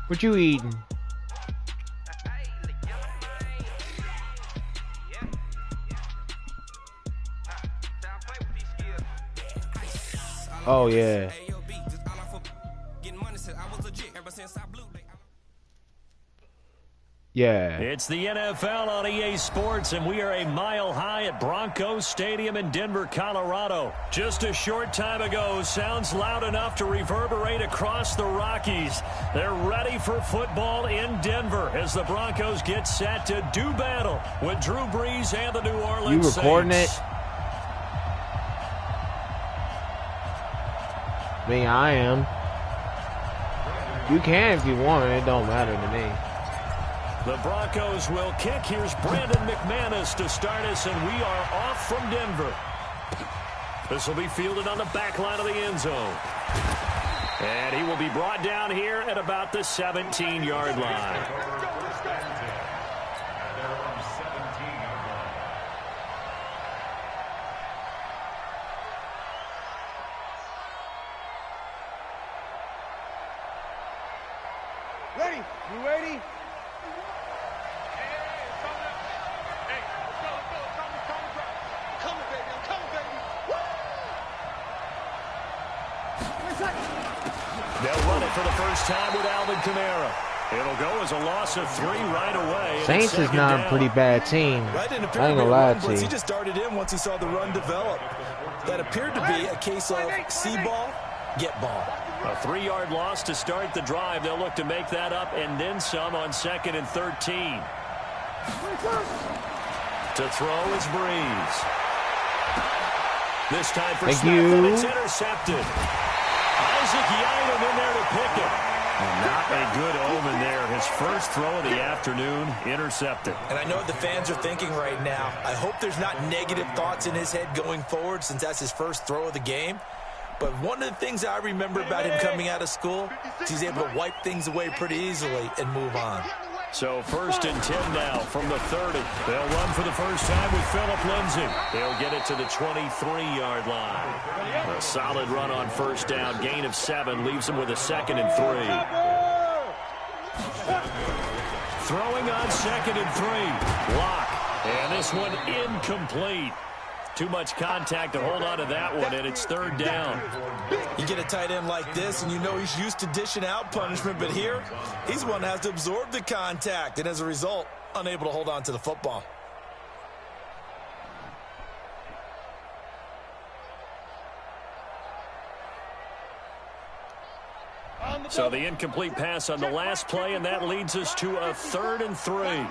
What you eating? Oh yeah. Yeah. It's the NFL on EA Sports, and we are a mile high at Broncos Stadium in Denver, Colorado. Just a short time ago, sounds loud enough to reverberate across the Rockies. They're ready for football in Denver as the Broncos get set to do battle with Drew Brees and the New Orleans Saints. You recording it? Me, I am. You can if you want. It don't matter to me. The Broncos will kick. Here's Brandon McManus to start us, and we are off from Denver. This will be fielded on the back line of the end zone. And he will be brought down here at about the 17-yard line. Ready? You ready? They'll run it for the first time with Alvin Kamara. It'll go as a loss of 3 right away. Saints is not a pretty bad team. I ain't gonna lie to you. He just darted in once he saw the run develop. That appeared to be a case of see ball, get ball. A 3-yard loss to start the drive. They'll look to make that up and then some on 2nd and 13. To throw is Brees. This time for Smith, and it's intercepted. Isaac Yiadom in there to pick it. And not a good omen there. His first throw of the afternoon, intercepted. And I know what the fans are thinking right now. I hope there's not negative thoughts in his head going forward since that's his first throw of the game. But one of the things I remember about him coming out of school is he's able to wipe things away pretty easily and move on. So 1st and 10 now from the 30. They'll run for the first time with Phillip Lindsay. They'll get it to the 23-yard line. A solid run on 1st down. Gain of 7 leaves them with a 2nd and 3. Throwing on 2nd and 3. Lock. And this one incomplete. Too much contact to hold on to that one, and it's 3rd down. You get a tight end like this, and you know he's used to dishing out punishment, but here, he's one that has to absorb the contact, and as a result, unable to hold on to the football. So the incomplete pass on the last play, and that leads us to a 3rd and 3.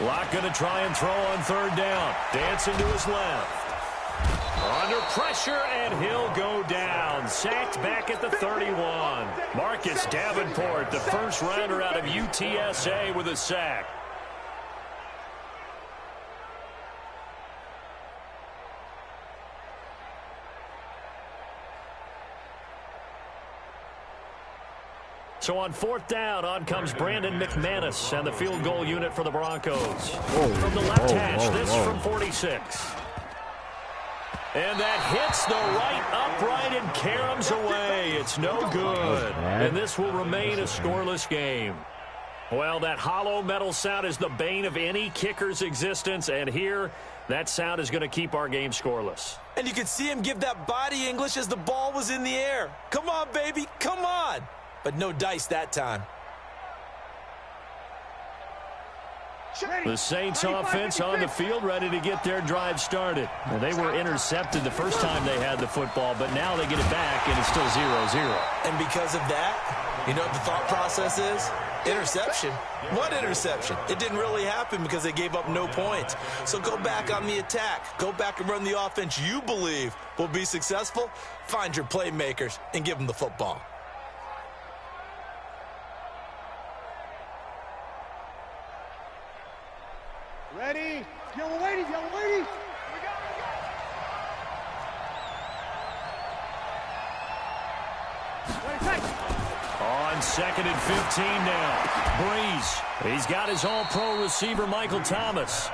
Locke going to try and throw on 3rd down. Dancing to his left. Under pressure, and he'll go down. Sacked back at the 31. Marcus Davenport, the first rounder out of UTSA, with a sack. So on 4th down, on comes Brandon McManus and the field goal unit for the Broncos. From the left hash, this from 46. And that hits the right upright and caroms away. It's no good. And this will remain a scoreless game. Well, that hollow metal sound is the bane of any kicker's existence. And here, that sound is going to keep our game scoreless. And you could see him give that body English as the ball was in the air. Come on, baby, come on. But no dice that time. The Saints offense on the field, ready to get their drive started. Well, they were intercepted the first time they had the football, but now they get it back, and it's still 0-0. And because of that, you know what the thought process is? Interception. What interception? It didn't really happen because they gave up no points. So go back on the attack. Go back and run the offense you believe will be successful. Find your playmakers and give them the football. Ready? Young ladies, young ladies. On 2nd and 15 now. Brees. He's got his all-pro receiver, Michael Thomas.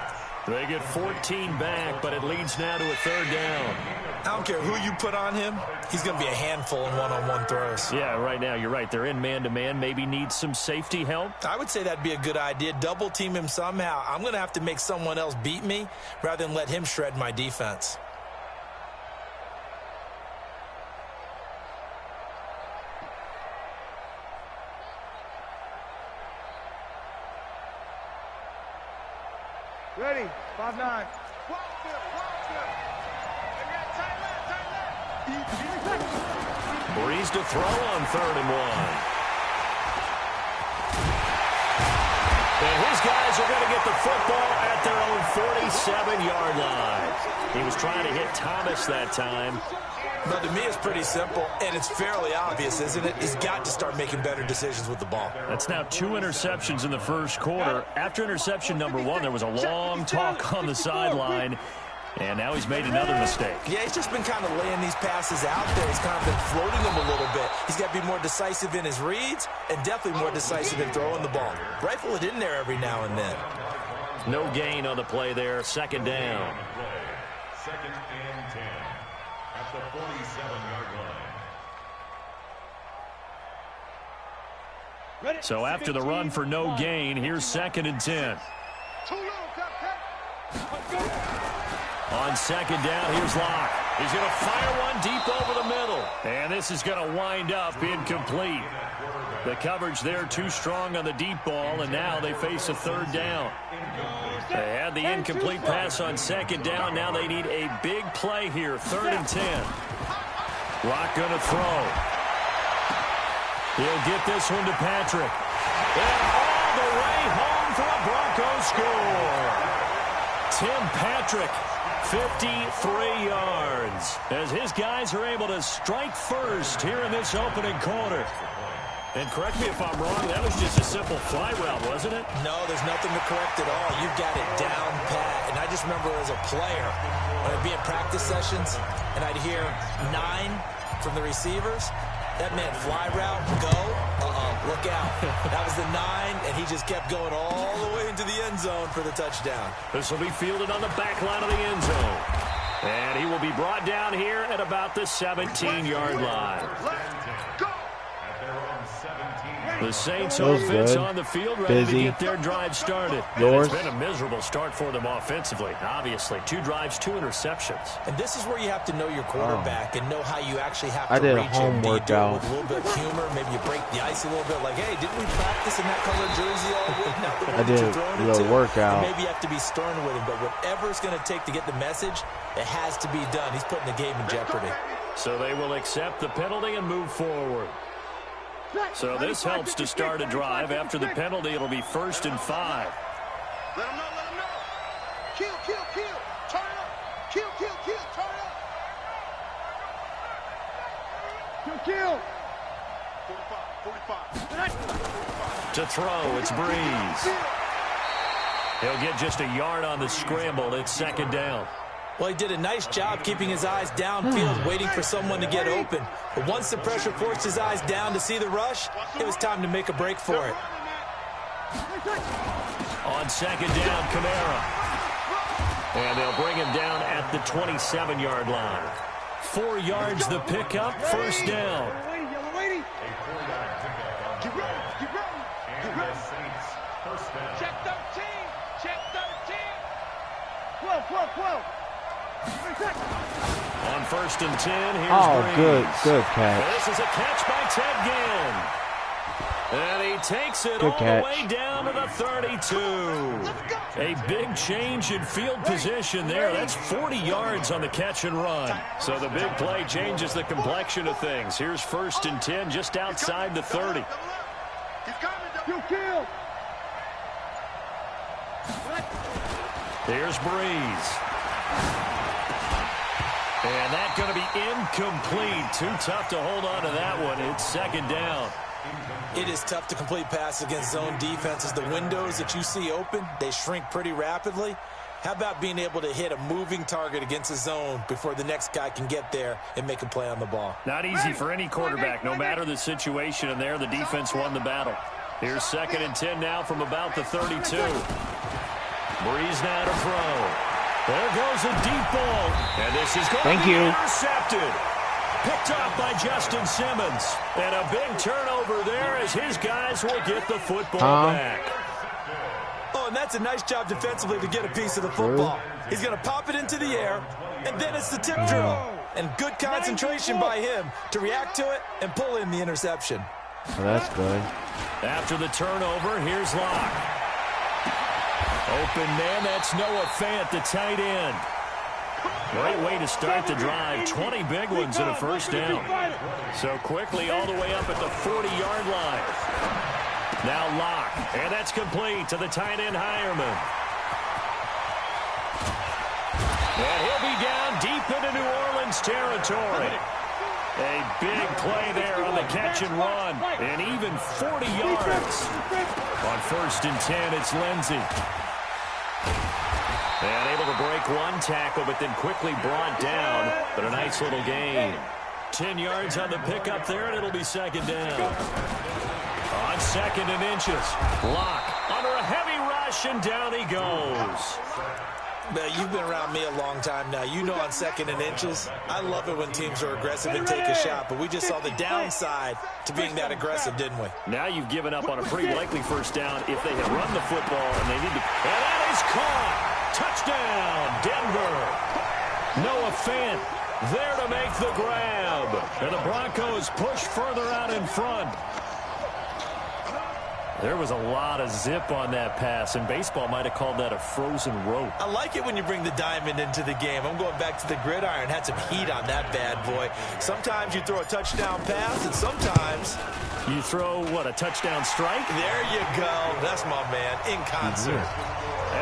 They get 14 back, but it leads now to a third down. I don't care who you put on him. He's going to be a handful in one-on-one throws. Yeah, right now, you're right. They're in man-to-man. Maybe needs some safety help. I would say that'd be a good idea. Double team him somehow. I'm going to have to make someone else beat me rather than let him shred my defense. Ready, 5-9. Breeze to throw on 3rd and 1. And his guys are going to get the football at their own 47-yard line. He was trying to hit Thomas that time. But to me, it's pretty simple, and it's fairly obvious, isn't it? He's got to start making better decisions with the ball. That's now 2 interceptions in the first quarter. After interception number 1, there was a long talk on the sideline, and now he's made another mistake. Yeah, he's just been kind of laying these passes out there. He's kind of been floating them a little bit. He's got to be more decisive in his reads and definitely more decisive in throwing the ball. Rifle it in there every now and then. No gain on the play there. 2nd down. 2nd and 10 at the 47-yard line. So after the run for no gain, here's 2nd and 10. On 2nd down, here's Locke. He's going to fire one deep over the middle. And this is going to wind up incomplete. The coverage there too strong on the deep ball, and now they face a 3rd down. They had the incomplete pass on 2nd down. Now they need a big play here, 3rd and 10. Locke going to throw. He'll get this one to Patrick. And all the way home for a Broncos score. Tim Patrick, 53 yards, as his guys are able to strike first here in this opening quarter. And correct me if I'm wrong, that was just a simple fly route, wasn't it? No, there's nothing to correct at all. You've got it down pat. And I just remember as a player, when I'd be in practice sessions, and I'd hear 9 from the receivers, that meant fly route, go, look out. That was the 9, and he just kept going all the way into the end zone for the touchdown. This will be fielded on the back line of the end zone. And he will be brought down here at about the 17-yard line. The Saints offense on the field, ready to get their drive started. It's been a miserable start for them offensively, obviously. 2 drives, 2 interceptions. And this is where you have to know your quarterback and know how you actually have to reach him. I did a home workout. With a little bit of humor, maybe you break the ice a little bit, like, hey, didn't we practice in that colored jersey all week? I did a little workout. And maybe you have to be stern with him, but whatever it's going to take to get the message, it has to be done. He's putting the game in jeopardy. So they will accept the penalty and move forward. So this helps to start a drive. After the penalty, it'll be 1st and 5. Let him know, let him know. Kill, kill, kill. Turn it up. Kill, kill, kill. Turn it up. Kill, kill. 45. To throw, it's Breeze. He'll get just a yard on the scramble. It's 2nd down. Well, he did a nice job keeping his eyes downfield, waiting for someone to get open. But once the pressure forced his eyes down to see the rush, it was time to make a break for it. On 2nd down, Kamara. And they'll bring him down at the 27-yard line. 4 yards the pickup, 1st down. Check 13. Check 13. 12. On 1st and 10, here's Breeze. Good catch. This is a catch by Ted Ginn. And he takes it all the way down to the 32. A big change in field position there. That's 40 yards on the catch and run. So the big play changes the complexion of things. Here's 1st and 10 just outside the 30. Here's Breeze. And that's going to be incomplete. Too tough to hold on to that one. It's 2nd down. It is tough to complete passes against zone defenses. The windows that you see open, they shrink pretty rapidly. How about being able to hit a moving target against a zone before the next guy can get there and make a play on the ball? Not easy for any quarterback, no matter the situation. And there, the defense won the battle. Here's 2nd and 10 now from about the 32. Breeze now to throw. There goes a deep ball. And this is going to be intercepted. Picked off by Justin Simmons. And a big turnover there as his guys will get the football back. Oh, and that's a nice job defensively to get a piece of the football. He's going to pop it into the air, and then it's the tip drill. And good concentration by him to react to it and pull in the interception. Oh, that's good. After the turnover, here's Locke. Open man, that's Noah Fant, the tight end. Great way to start the drive. 20 big ones and a first down. So quickly all the way up at the 40-yard line. Now Locke, and that's complete to the tight end Hireman. And he'll be down deep into New Orleans territory. A big play there on the catch and run. And even 40 yards. On 1st and 10, it's Lindsey. And able to break one tackle, but then quickly brought down. But a nice little gain. 10 yards on the pickup there, and it'll be 2nd down. On 2nd and inches. Locke under a heavy rush, and down he goes. Now, you've been around me a long time now. You know on 2nd and inches, I love it when teams are aggressive and take a shot, but we just saw the downside to being that aggressive, didn't we? Now you've given up on a pretty likely first down if they had run the football, and they need to... And that is caught! Touchdown, Denver! Noah Fant there to make the grab. And the Broncos push further out in front. There was a lot of zip on that pass, and baseball might have called that a frozen rope. I like it when you bring the diamond into the game. I'm going back to the gridiron. Had some heat on that bad boy. Sometimes you throw a touchdown pass, and sometimes... You throw, what, a touchdown strike? There you go. That's my man, in concert.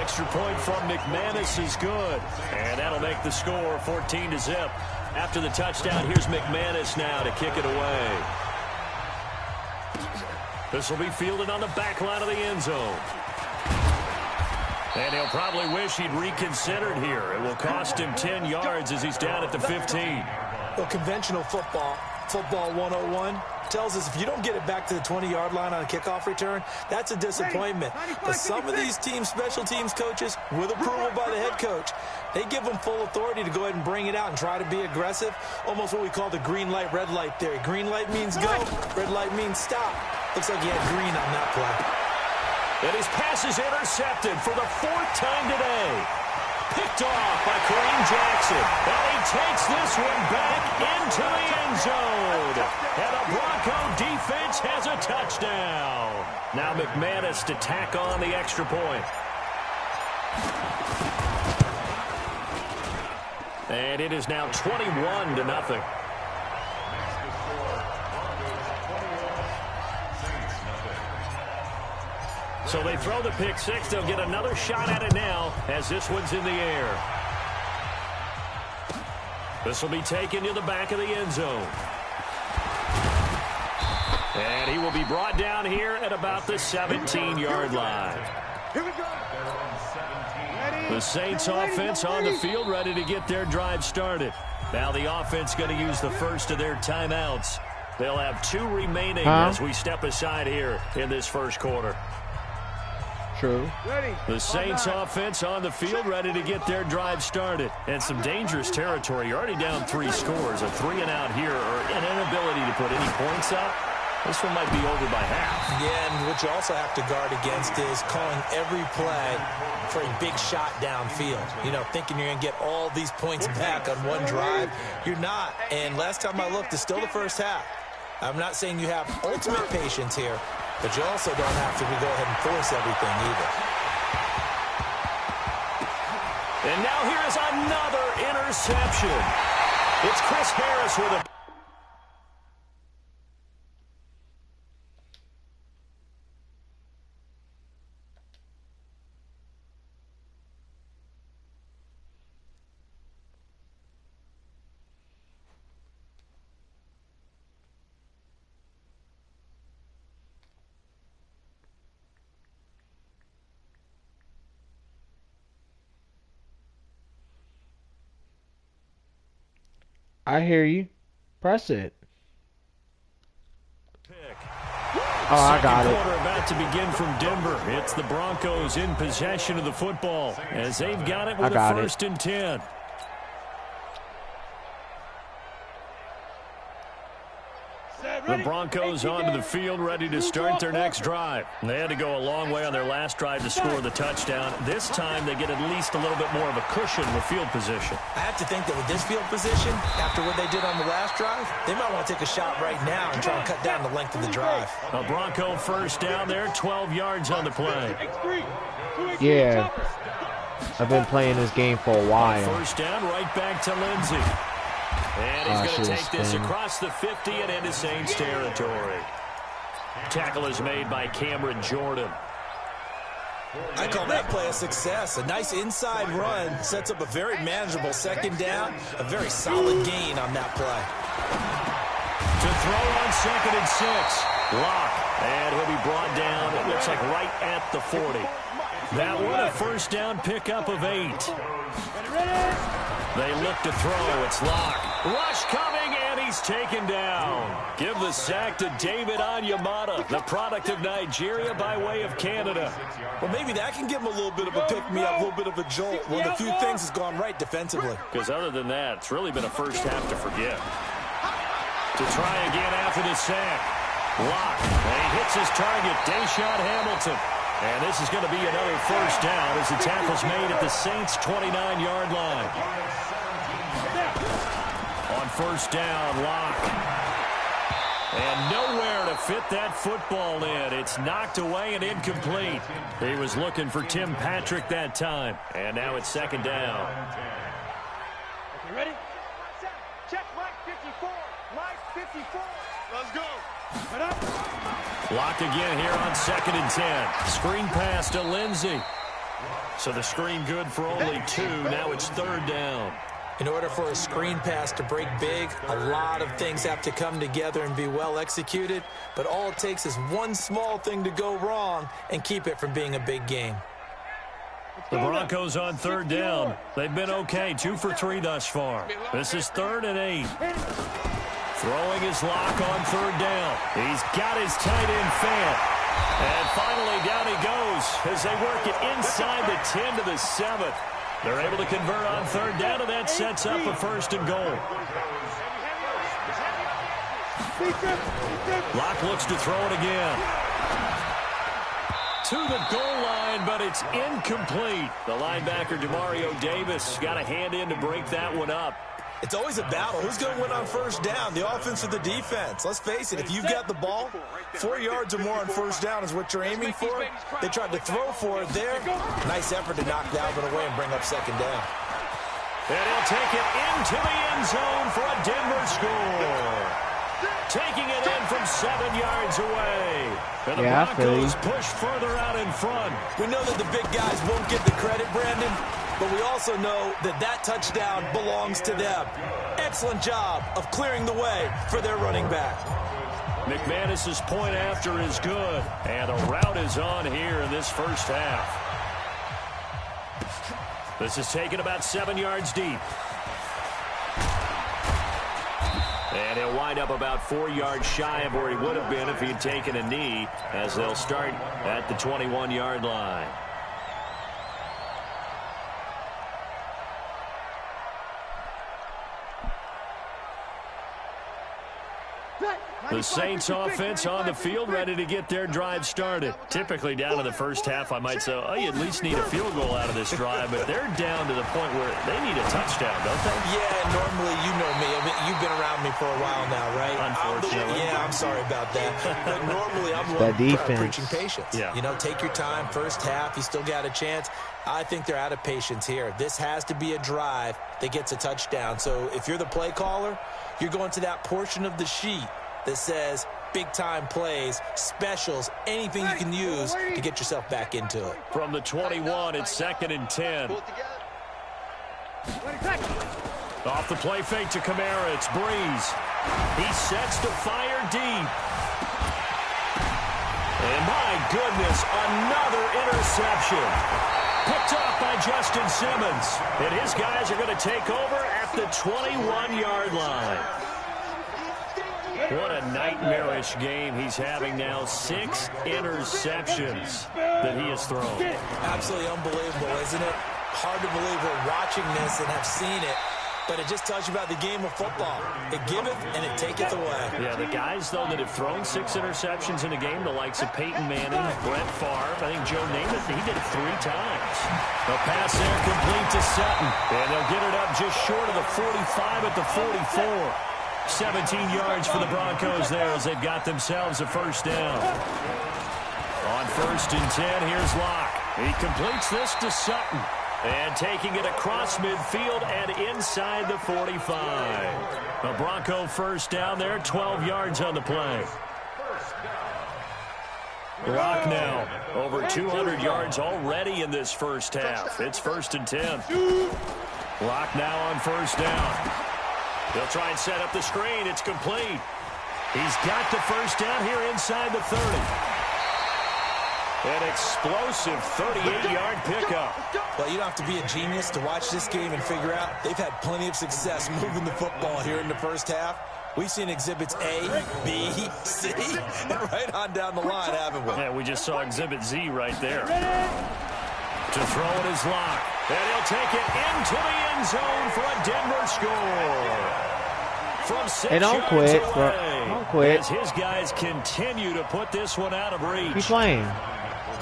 Extra point from McManus is good. And that'll make the score 14-0. After the touchdown, here's McManus now to kick it away. This will be fielded on the back line of the end zone. And he'll probably wish he'd reconsidered here. It will cost him 10 yards as he's down at the 15. Well, conventional football 101, tells us if you don't get it back to the 20-yard line on a kickoff return, that's a disappointment. But some of these teams, special teams coaches, with approval by the head coach, they give them full authority to go ahead and bring it out and try to be aggressive. Almost what we call the green light, red light theory. Green light means go, red light means stop. Looks like he had green on that play. And his pass is intercepted for the 4th time today. Picked off by Kareem Jackson. And he takes this one back into the end zone. And the Bronco defense has a touchdown. Now McManus to tack on the extra point. And it is now 21-0. So they throw the pick six. They'll get another shot at it now as this one's in the air. This will be taken to the back of the end zone. And he will be brought down here at about the 17-yard line. Here we go. The Saints offense on the field, ready to get their drive started. Now the offense going to use the first of their timeouts. They'll have 2 remaining as we step aside here in this first quarter. True. The Saints offense on the field, ready to get their drive started. And some dangerous territory. You're already down 3 scores. A 3-and-out here, or an inability to put any points up. This one might be over by half. Yeah, and what you also have to guard against is calling every play for a big shot downfield. You know, thinking you're going to get all these points back on one drive. You're not. And last time I looked, it's still the first half. I'm not saying you have ultimate patience here, but you also don't have to go ahead and force everything either. And now here is another interception. It's Chris Harris with a... I hear you. Press it. Pick. Oh, I got it. About to begin from Denver. It's the Broncos in possession of the football as they've got it with a 1st and 10. The Broncos onto the field, ready to start their next drive. They had to go a long way on their last drive to score the touchdown. This time, they get at least a little bit more of a cushion with field position. I have to think that with this field position, after what they did on the last drive, they might want to take a shot right now and try and cut down the length of the drive. A Bronco 1st down there, 12 yards on the play. Yeah. I've been playing this game for a while. 1st down, right back to Lindsey. And he's going to take this across the 50 and into Saints territory. Tackle is made by Cameron Jordan. I call that play a success. A nice inside run sets up a very manageable 2nd down. A very solid gain on that play. To throw on 2nd and 6. Lock. And he'll be brought down, it looks like right at the 40. That one a 1st down pickup of 8. They look to throw. It's Lock. Rush coming, and he's taken down. Give the sack to David Onyemata, the product of Nigeria by way of Canada. Well, maybe that can give him a little bit of a pick-me-up, a little bit of a jolt. One of the few things has gone right defensively. Because other than that, it's really been a first half to forget. To try again after the sack. Lock. And he hits his target, Deshaun Hamilton. And this is going to be another 1st down as the tackle's made at the Saints' 29-yard line. On 1st down, Lock. And nowhere to fit that football in. It's knocked away and incomplete. He was looking for Tim Patrick that time. And now it's 2nd down. Okay, ready? Check Mike 54. Mike 54. Let's go. Lock again here on 2nd and 10. Screen pass to Lindsey. So the screen good for only 2. Now it's 3rd down. In order for a screen pass to break big, a lot of things have to come together and be well executed. But all it takes is one small thing to go wrong and keep it from being a big game. The Broncos on 3rd down. They've been okay. 2 for 3 thus far. This is 3rd and 8. Throwing his Lock on 3rd down. He's got his tight end Fant. And finally down he goes as they work it inside the 10 to the 7. They're able to convert on 3rd down, and that sets up a 1st and goal. Lock looks to throw it again. To the goal line, but it's incomplete. The linebacker, Demario Davis, got a hand in to break that one up. It's always a battle. Who's going to win on 1st down, the offense or the defense? Let's face it, if you've got the ball, 4 yards or more on 1st down is what you're aiming for. They tried to throw for it there. Nice effort to knock Dalvin away and bring up 2nd down. And he'll take it into the end zone for a Denver score. Taking it in from 7 yards away. And the Broncos push further out in front. We know that the big guys won't get the credit, Brandon, but we also know that that touchdown belongs to them. Excellent job of clearing the way for their running back. McManus's point after is good, and the route is on here in this 1st half. This is taken about 7 yards deep. And he'll wind up about 4 yards shy of where he would have been if he had taken a knee, as they'll start at the 21-yard line. The Saints offense on the field, ready to get their drive started. Typically down in the 1st half, I might say, oh, you at least need a field goal out of this drive, but they're down to the point where they need a touchdown, don't they? Yeah, normally, you know me. I mean, you've been around me for a while now, right? Unfortunately. I'm sorry about that. But normally, I'm one preaching patience. Yeah. You know, take your time. 1st half, you still got a chance. I think they're out of patience here. This has to be a drive that gets a touchdown. So if you're the play caller, you're going to that portion of the sheet that says big-time plays, specials, anything you can use to get yourself back into it. From the 21, it's 2nd and 10. Off the play fake to Kamara, it's Breeze. He sets to fire deep. And my goodness, another interception. Picked off by Justin Simmons. And his guys are going to take over at the 21-yard line. What a nightmarish game he's having now. 6 interceptions that he has thrown. Absolutely unbelievable, isn't it? Hard to believe we're watching this and have seen it. But it just tells you about the game of football. It giveth and it taketh away. Yeah, the guys, though, that have thrown 6 interceptions in a game, the likes of Peyton Manning, Brett Favre, I think Joe Namath, he did it 3 times. The pass there complete to Sutton. And they'll get it up just short of the 45 at the 44. 17 yards for the Broncos there as they've got themselves a first down. On 1st and 10, here's Locke. He completes this to Sutton. And taking it across midfield and inside the 45. The Bronco first down there, 12 yards on the play. Locke now over 200 yards already in this first half. It's 1st and 10. Locke now on 1st down. They'll try and set up the screen. It's complete. He's got the first down here inside the 30. An explosive 38-yard pickup. Well, you don't have to be a genius to watch this game and figure out they've had plenty of success moving the football here in the first half. We've seen exhibits A, B, C, and right on down the line, haven't we? Yeah, we just saw exhibit Z right there. To throw it is Locke. And he'll take it into the end zone for a Denver score. From 6 Hey, don't yards quit. away, Don't quit. as his guys continue to put this one out of reach. Keep playing.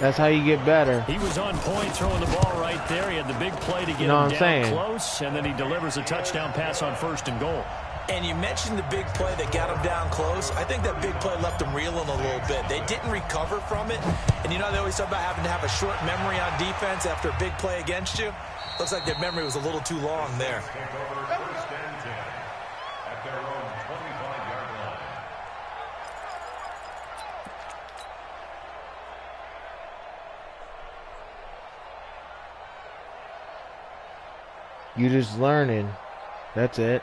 That's how you get better. He was on point throwing the ball right there. He had the big play to get know him what I'm down saying? close, and then he delivers a touchdown pass on 1st and goal. And you mentioned the big play that got him down close. I think that big play left him reeling a little bit. They didn't recover from it. And you know they always talk about having to have a short memory on defense after a big play against you. Looks like their memory was a little too long there. You just learning. That's it.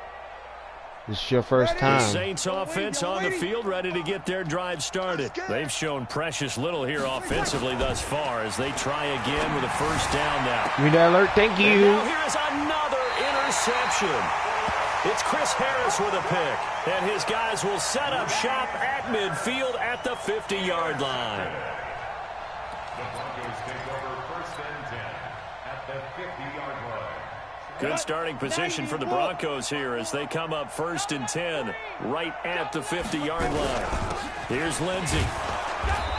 This is your first The time. Saints offense on the field, ready to get their drive started. They've shown precious little here offensively thus far as they try again with a first down now. Give me that alert. Thank And you. now here is another interception. It's Chris Harris with a pick, and his guys will set up shop at midfield at the 50-yard line. The Broncos take over 1st and 10 at the 50-yard line. Good starting position for the Broncos here as they come up 1st and 10 right at the 50-yard line. Here's Lindsey.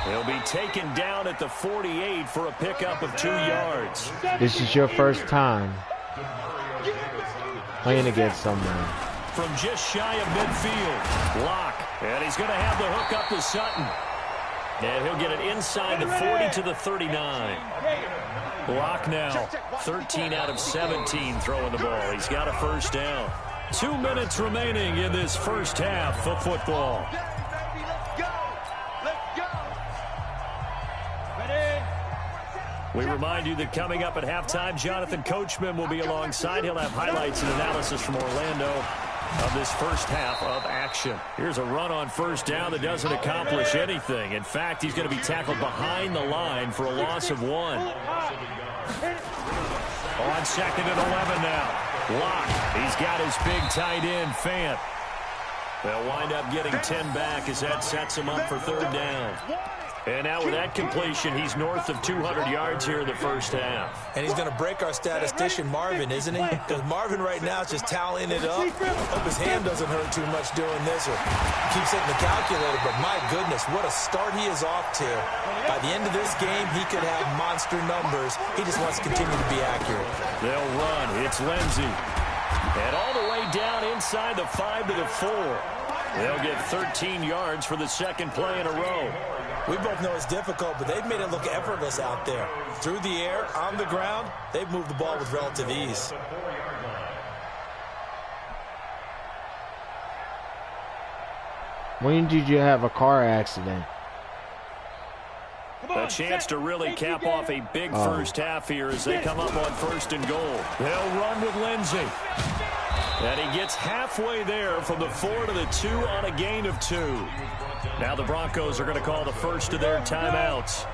He'll be taken down at the 48 for a pickup of 2 yards. This is your first time playing against someone. From just shy of midfield, Locke. And he's going to have the hook up to Sutton. And he'll get it inside the 40 to the 39. Locke now, 13 out of 17 throwing the ball. He's got a first down. 2 minutes remaining in this first half of football. We remind you that coming up at halftime, Jonathan Coachman will be alongside. He'll have highlights and analysis from Orlando of this first half of action. Here's a run on first down that doesn't accomplish anything. In fact, he's going to be tackled behind the line for a loss of 1. On 2nd and 11 now. Locke, he's got his big tight end, Fant. They'll wind up getting 10 back as that sets him up for 3rd down. And now with that completion, he's north of 200 yards here in the first half. And he's going to break our statistician, Marvin, isn't he? Because Marvin right now is just tallying it up. Hope his hand doesn't hurt too much doing this or keeps hitting the calculator. But my goodness, what a start he is off to. By the end of this game, he could have monster numbers. He just wants to continue to be accurate. They'll run. It's Lindsey. And all the way down inside the 5 to the 4. They'll get 13 yards for the 2nd play in a row. We both know it's difficult, but they've made it look effortless out there. Through the air, on the ground, they've moved the ball with relative ease. When did you have a car accident? A chance to really cap off a big first half here as they come up on 1st and goal. They'll run with Lindsey. And he gets halfway there from the 4 to the 2 on a gain of 2. Now the Broncos are going to call the first of their timeouts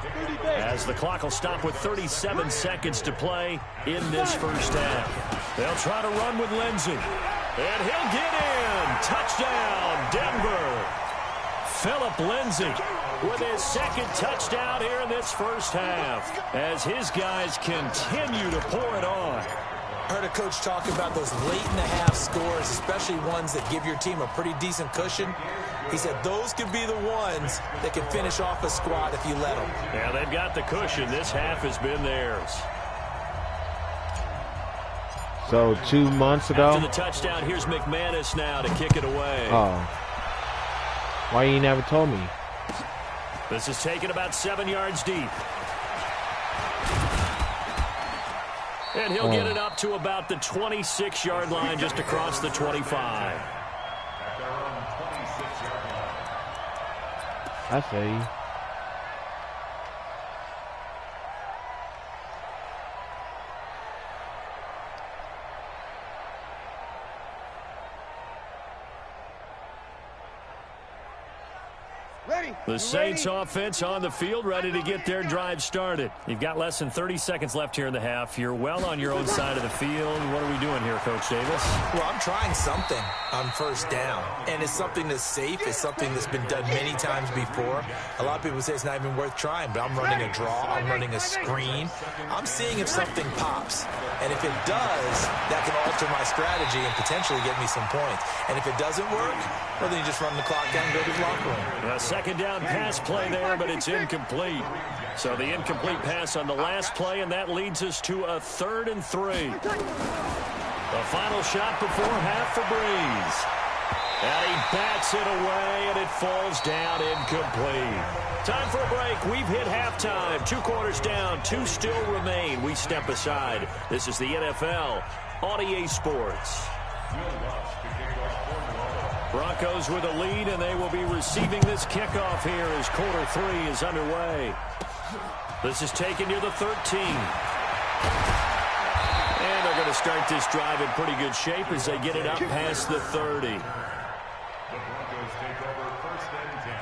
as the clock will stop with 37 seconds to play in this first half. They'll try to run with Lindsey. And he'll get in. Touchdown, Denver. Phillip Lindsay with his second touchdown here in this first half as his guys continue to pour it on. I heard a coach talk about those late-in-the-half scores, especially ones that give your team a pretty decent cushion. He said those could be the ones that can finish off a squad if you let them. Yeah, they've got the cushion. This half has been theirs. So 2 months ago. After the touchdown, here's McManus now to kick it away. Oh. Why you never told me? This is taken about 7 yards deep. And he'll get it up to about the 26-yard line, just across the 25. I feel you. The Saints offense on the field, ready to get their drive started. You've got less than 30 seconds left here in the half. You're well on your own side of the field. What are we doing here, Coach Davis? Well, I'm trying something on first down, and it's something that's safe. It's something that's been done many times before. A lot of people say it's not even worth trying, but I'm running a draw. I'm running a screen. I'm seeing if something pops, and if it does, that can alter my strategy and potentially get me some points. And if it doesn't work, well, then you just run the clock down and go to the locker room. A second down pass play there, but it's incomplete. So the incomplete pass on the last play, and that leads us to a 3rd and 3. The final shot before half for Breeze. And he bats it away, and it falls down incomplete. Time for a break. We've hit halftime. 2 quarters down, 2 still remain. We step aside. This is the NFL on EA Sports. Broncos with a lead, and they will be receiving this kickoff here as quarter 3 is underway. This is taken near the 13. And they're going to start this drive in pretty good shape as they get it up past the 30. The Broncos take over 1st and 10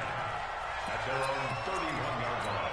at their own 31-yard line.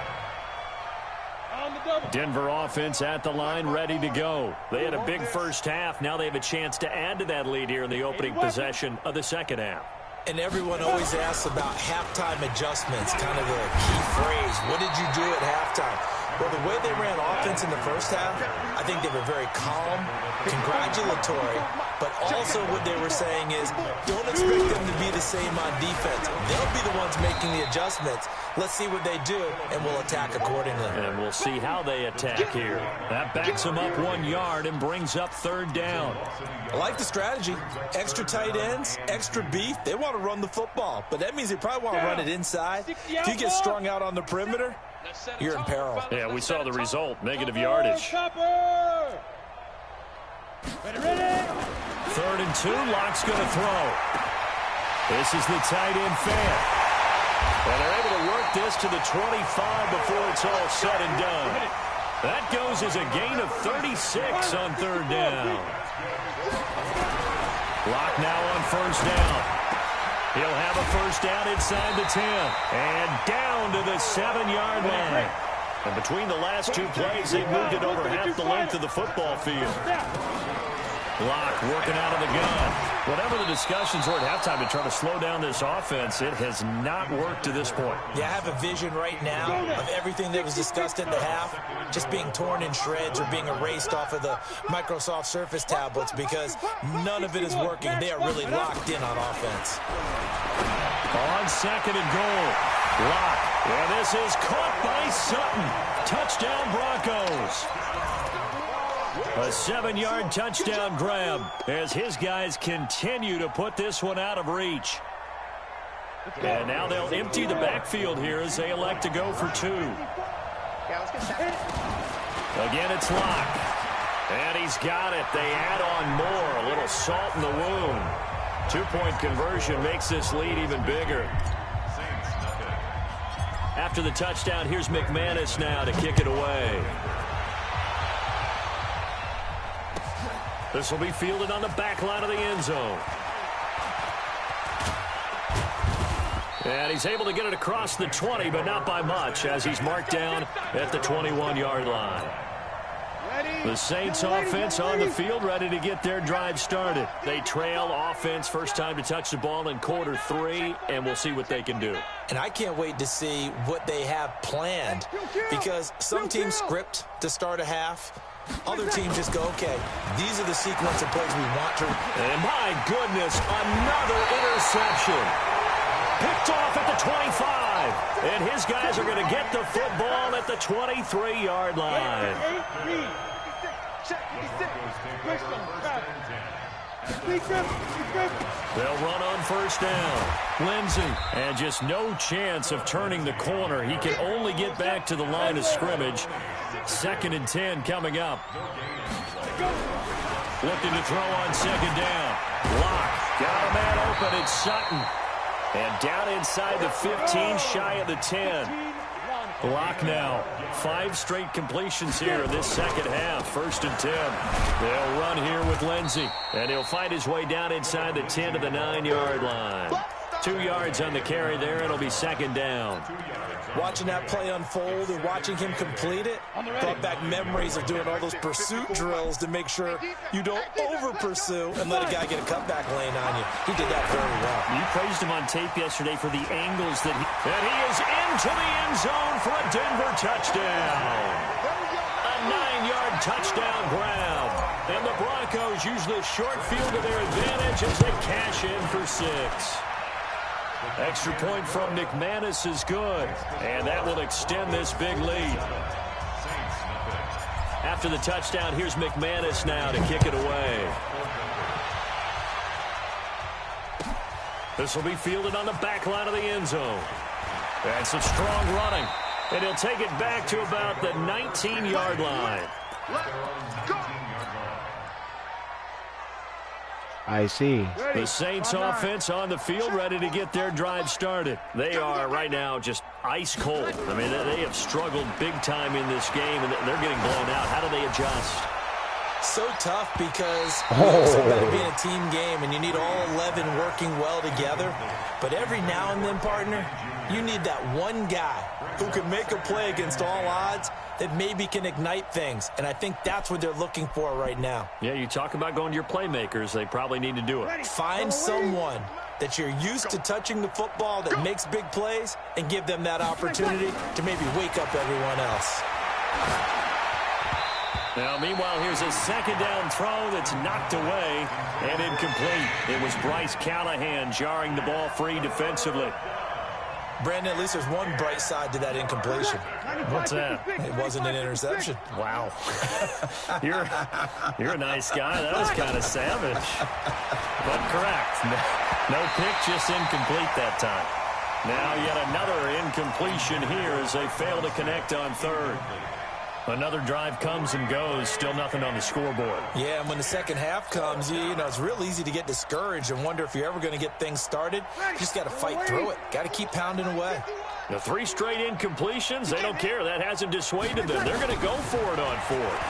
Denver offense at the line, ready to go. They had a big first half. Now they have a chance to add to that lead here in the opening possession of the second half. And everyone always asks about halftime adjustments, kind of the key phrase. What did you do at halftime? Well, the way they ran offense in the first half, I think they were very calm, congratulatory, but also what they were saying is don't expect them to be the same on defense. They'll be the ones making the adjustments. Let's see what they do, and we'll attack accordingly. And we'll see how they attack here. That backs them up 1 yard and brings up 3rd down. I like the strategy. Extra tight ends, extra beef. They want to run the football, but that means they probably want to run it inside. If you get strung out on the perimeter, you're in peril. Yeah, we saw the result. Negative yardage. 3rd and 2. Locke's going to throw. This is the tight end fan. And they're able to work this to the 25 before it's all said and done. That goes as a gain of 36 on 3rd down. Locke now on 1st down. He'll have a 1st down inside the 10. And down to the 7-yard line. And between the last 2 plays, they moved it over half the length of the football field. Locke working out of the gun. Whatever the discussions were at halftime to try to slow down this offense, it has not worked to this point. Yeah, I have a vision right now of everything that was discussed at the half just being torn in shreds or being erased off of the Microsoft Surface tablets because none of it is working. They are really locked in on offense. On 2nd and goal, Locke. And this is caught by Sutton. Touchdown, Broncos. A 7-yard touchdown grab as his guys continue to put this one out of reach. And now they'll empty the backfield here as they elect to go for 2. Again, it's Locke. And he's got it. They add on more. A little salt in the wound. 2-point conversion makes this lead even bigger. After the touchdown, here's McManus now to kick it away. This will be fielded on the back line of the end zone. And he's able to get it across the 20, but not by much, as he's marked down at the 21-yard line. Ready? The Saints offense on the field, ready to get their drive started. They trail offense, first time to touch the ball in quarter 3, and we'll see what they can do. And I can't wait to see what they have planned, because some teams script to start a half. Other teams just go, okay, these are the sequence of plays we want to. And my goodness, another interception. Picked off at the 25. And his guys are going to get the football at the 23-yard line. They'll run on first down. Lindsey, and just no chance of turning the corner. He can only get back to the line of scrimmage. 2nd and 10 coming up. Looking to throw on second down. Lock. Got a man open. It's Sutton. And down inside the 15, shy of the 10. Lock now. 5 straight completions here in this second half. 1st and 10. They'll run here with Lindsey. And he'll find his way down inside the 10 to the 9-yard line. 2 yards on the carry there. It'll be second down. Watching that play unfold and watching him complete it brought back memories of doing all those pursuit drills to make sure you don't over-pursue and let a guy get a cutback lane on you. He did that very well. You praised him on tape yesterday for the angles that and he is into the end zone for a Denver touchdown. A 9-yard touchdown grab. And the Broncos use the short field to their advantage as they cash in for 6. Extra point from McManus is good, and that will extend this big lead. After the touchdown, here's McManus now to kick it away. This will be fielded on the back line of the end zone. And some strong running, and he'll take it back to about the 19-yard line. I see. The Saints offense on the field ready to get their drive started. They are right now just ice cold. I mean, they have struggled big time in this game, and they're getting blown out. How do they adjust? So tough because it's about being a team game, and you need all 11 working well together. But every now and then, partner, you need that one guy who can make a play against all odds that maybe can ignite things. And I think that's what they're looking for right now. Yeah, you talk about going to your playmakers. They probably need to do it. Find someone that you're used to touching the football that makes big plays and give them that opportunity to maybe wake up everyone else. Now, meanwhile, here's a second down throw that's knocked away and incomplete. It was Bryce Callahan jarring the ball free defensively. Brandon, at least there's one bright side to that incompletion. What's that? It wasn't an interception. Wow. You're a nice guy. That was kind of savage. But correct. No pick, just incomplete that time. Now yet another incompletion here as they fail to connect on third. Another drive comes and goes, still nothing on the scoreboard. Yeah, and when the second half comes, you know, it's real easy to get discouraged and wonder if you're ever going to get things started. You just got to fight through it. Got to keep pounding away. The 3 straight incompletions, they don't care. That hasn't dissuaded them. They're going to go for it on 4th.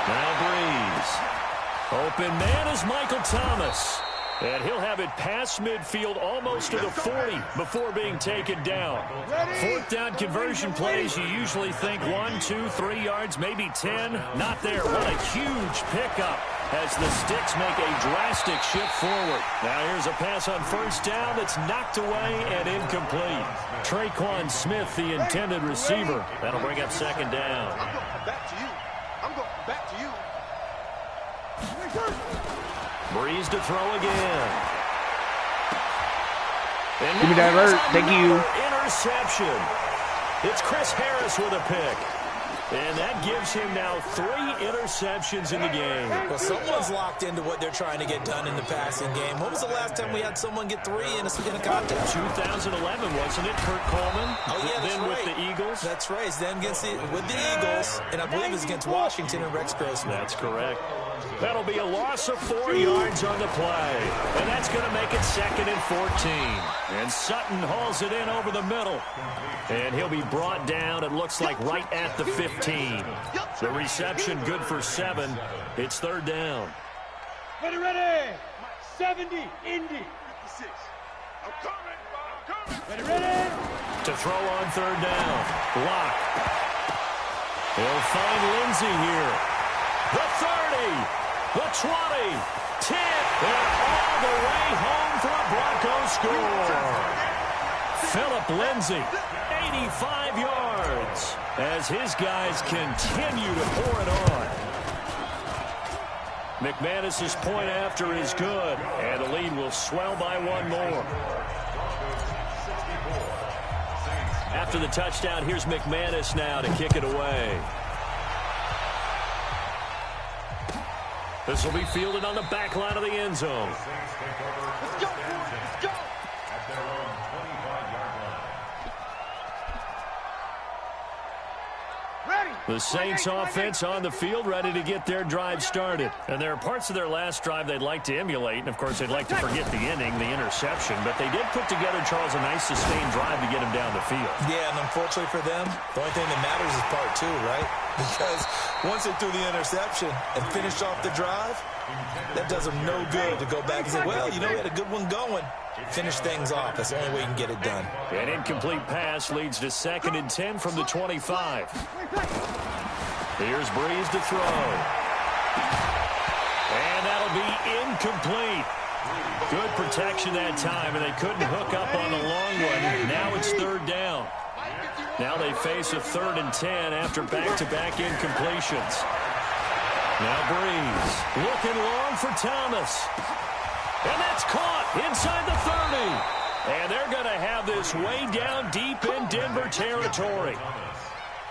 Now Breeze. Open man is Michael Thomas. And he'll have it past midfield almost to the 40 before being taken down. 4th down conversion plays, you usually think 1, 2, 3 yards, maybe 10. Not there. What a huge pickup as the Sticks make a drastic shift forward. Now here's a pass on first down that's knocked away and incomplete. Traquan Smith, the intended receiver. That'll bring up second down. I'm going back to you. I'm going back to you. Breeze to throw again. And Give me that alert. Thank you. Interception. It's Chris Harris with a pick. And that gives him now 3 interceptions in the game. Well, someone's locked into what they're trying to get done in the passing game. When was the last time we had someone get 3 in a contest? 2011, wasn't it? Kurt Coleman. Oh, yeah, that's then right. with the Eagles. That's right. Then with the Eagles, and I believe it was against Washington and Rex Grossman. That's correct. That'll be a loss of 4 yards on the play. And that's going to make it 2nd and 14. And Sutton hauls it in over the middle. And he'll be brought down, it looks like, right at the 15. The reception good for 7. It's 3rd down. Ready. 70, Indy. 56. I'm coming. Ready. To throw on 3rd down. Lock. He'll find Lindsey here. the 30, the 20, 10, and all the way home for a Broncos score. Phillip Lindsay, 85 yards, as his guys continue to pour it on. McManus's point after is good, and the lead will swell by one more. After the touchdown, here's McManus now to kick it away. This will be fielded on the back line of the end zone. Let's go, boys. Let's go. At their own 25-yard line. Ready. The Saints offense on the field, ready to get their drive started. And there are parts of their last drive they'd like to emulate. And, of course, they'd like to forget the inning, the interception. But they did put together, Charles, a nice sustained drive to get him down the field. Yeah, and unfortunately for them, the only thing that matters is part two, right? Because once they threw the interception and finished off the drive, that does them no good to go back and say, well, you know, we had a good one going. Finish things off. That's the only way you can get it done. An incomplete pass leads to 2nd and 10 from the 25. Here's Breeze to throw. And that'll be incomplete. Good protection that time, and they couldn't hook up on the long one. Now it's 3rd down. Now they face a 3rd and 10 after back-to-back incompletions. Now Breeze looking long for Thomas. And that's caught inside the 30. And they're going to have this way down deep in Denver territory.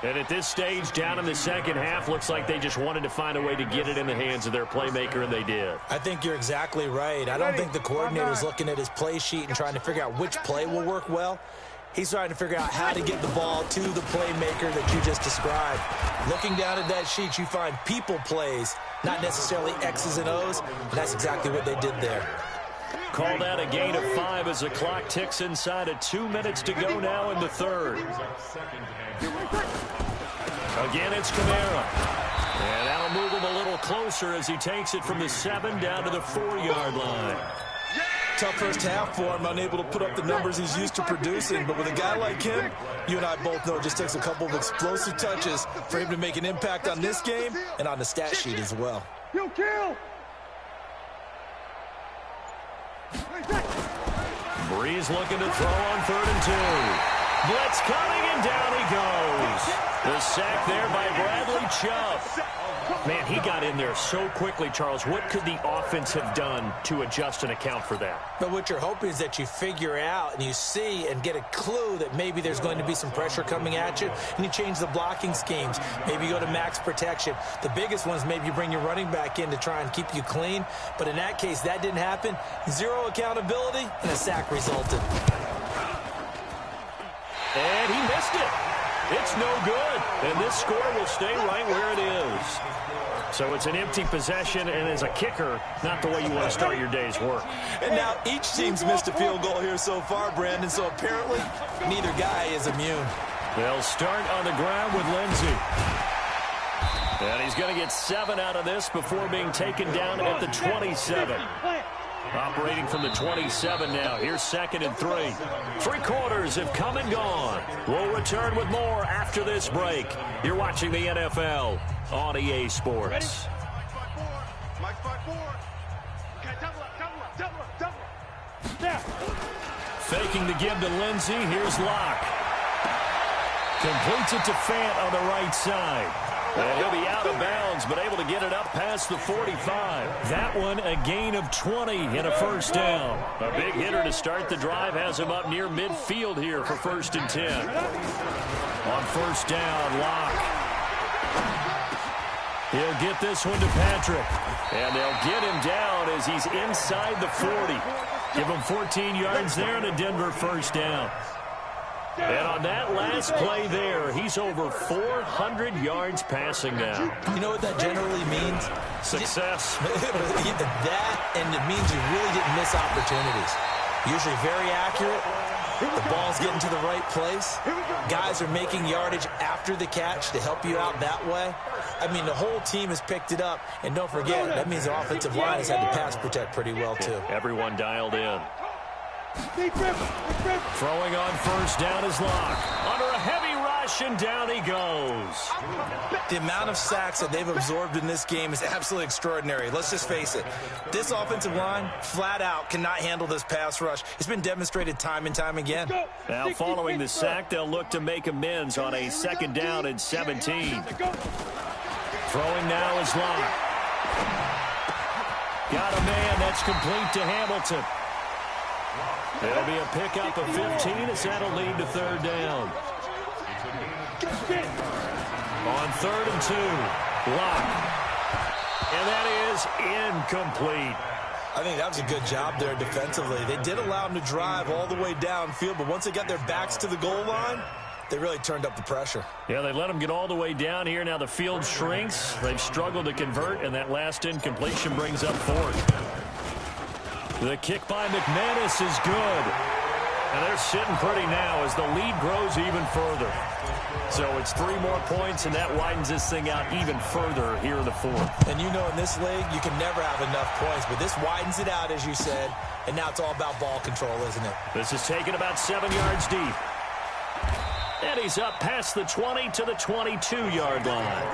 And at this stage, down in the second half, looks like they just wanted to find a way to get it in the hands of their playmaker, and they did. I think you're exactly right. I don't think the coordinator's looking at his play sheet and trying to figure out which play will work well. He's trying to figure out how to get the ball to the playmaker that you just described. Looking down at that sheet, you find people plays, not necessarily X's and O's, and that's exactly what they did there. Called out a gain of 5 as the clock ticks inside of 2 minutes to go now in the 3rd. Again, it's Kamara. And that'll move him a little closer as he takes it from the 7 down to the 4-yard line. Tough first half for him, unable to put up the numbers he's used to producing. But with a guy like him, you and I both know it just takes a couple of explosive touches for him to make an impact on this game and on the stat sheet as well. Kill. Breeze looking to throw on 3rd and 2. Blitz coming, and down he goes. The sack there by Bradley Chubb. Man, he got in there so quickly, Charles. What could the offense have done to adjust and account for that? But what you're hoping is that you figure out and you see and get a clue that maybe there's going to be some pressure coming at you, and you change the blocking schemes. Maybe you go to max protection. The biggest one is maybe you bring your running back in to try and keep you clean. But in that case, that didn't happen. Zero accountability, and a sack resulted. And he missed it. It's no good. And this score will stay right where it is. So it's an empty possession, and as a kicker, not the way you want to start your day's work. And now each team's missed a field goal here so far, Brandon, so apparently neither guy is immune. They'll start on the ground with Lindsay. And he's going to get 7 out of this before being taken down at the 27. Operating from the 27 now. Here's 2nd and 3. 3 quarters have come and gone. We'll return with more after this break. You're watching the NFL on EA Sports. Mike 5-4. Okay, double up. Yeah. Faking the give to Lindsay. Here's Locke. Completes it to Fant on the right side. And he'll be out of bounds, but able to get it up past the 45. That one, a gain of 20 and a first down. A big hitter to start the drive has him up near midfield here for 1st and 10. On 1st down, Locke. He'll get this one to Patrick. And they'll get him down as he's inside the 40. Give him 14 yards there and a Denver first down. And on that last play there, he's over 400 yards passing now. You know what that generally means? Success. That, and it means you really didn't miss opportunities. Usually very accurate. The ball's getting to the right place. Guys are making yardage after the catch to help you out that way. I mean, the whole team has picked it up. And don't forget, that means the offensive line has had to pass protect pretty well, too. Everyone dialed in. Throwing on 1st down is Locke. Under a heavy rush, and down he goes. The amount of sacks that they've absorbed in this game is absolutely extraordinary. Let's just face it. This offensive line, flat out, cannot handle this pass rush. It's been demonstrated time and time again. Now, following the sack, they'll look to make amends on a 2nd down and 17. Throwing now is Locke. Got a man that's complete to Hamilton. It'll be a pickup of 15 as that'll lead to 3rd down. On 3rd and 2, Locke. And that is incomplete. I think that was a good job there defensively. They did allow them to drive all the way downfield, but once they got their backs to the goal line, they really turned up the pressure. Yeah, they let them get all the way down here. Now the field shrinks. They've struggled to convert, and that last incompletion brings up 4th. The kick by McManus is good. And they're sitting pretty now as the lead grows even further. So it's 3 more points, and that widens this thing out even further here in the 4th. And you know in this league, you can never have enough points, but this widens it out, as you said, and now it's all about ball control, isn't it? This is taken about 7 yards deep. And he's up past the 20 to the 22-yard line.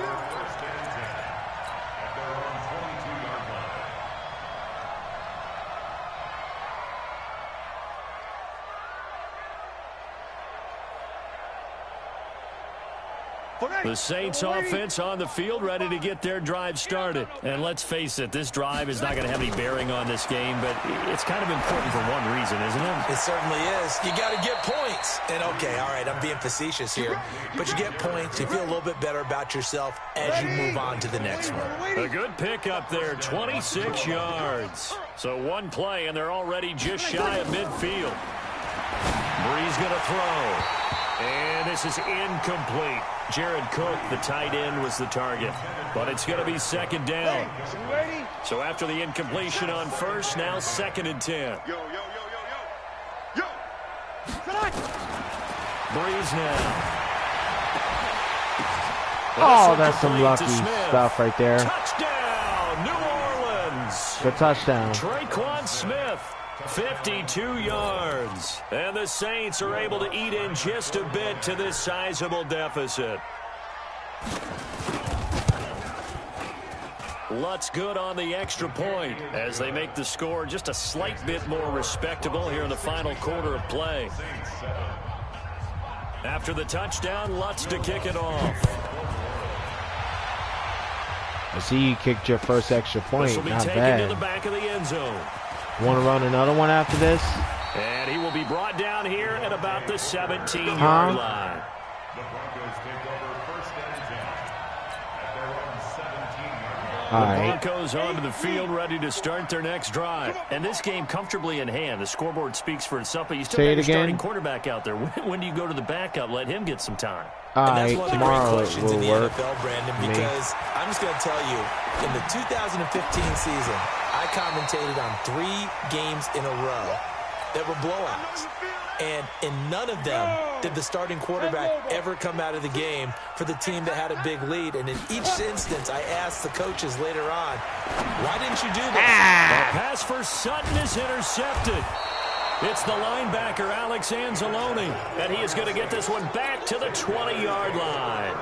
The Saints offense on the field, ready to get their drive started. And let's face it, this drive is not going to have any bearing on this game, but it's kind of important for one reason, isn't it? It certainly is. You got to get points. And okay, all right, I'm being facetious here, but you get points, you feel a little bit better about yourself as you move on to the next one. A good pickup there, 26 yards. So one play, and they're already just shy of midfield. Bree's going to throw. And this is incomplete. Jared Cook, the tight end, was the target. But it's going to be 2nd down. So after the incompletion on 1st, now 2nd and 10. Breeze now. Oh, that's some lucky stuff right there. Touchdown, New Orleans. Good touchdown. Traquan Smith. 52 yards. And the Saints are able to eat in just a bit to this sizable deficit. Lutz good on the extra point as they make the score just a slight bit more respectable here in the final quarter of play. After the touchdown, Lutz to kick it off. I see you kicked your first extra point. This will be Not taken bad. to the back of the end zone. Want to run another one after this? And he will be brought down here at about the 17-yard line. The Broncos take over 1st and 10 at their own 17-yard line. All The right. Broncos onto the field, ready to start their next drive. And this game comfortably in hand. The scoreboard speaks for itself, but you still Say got it your starting again. quarterback out there. When do you go to the backup? Let him get some time. All And that's right, one of the great tomorrow it questions in will the work. NFL, Brandon, Me. because I'm just going to tell you, in the 2015 season, I commentated on 3 games in a row that were blowouts. And in none of them did the starting quarterback ever come out of the game for the team that had a big lead. And in each instance, I asked the coaches later on, why didn't you do that? The pass for Sutton is intercepted. It's the linebacker, Alex Anzalone, and he is going to get this one back to the 20-yard line.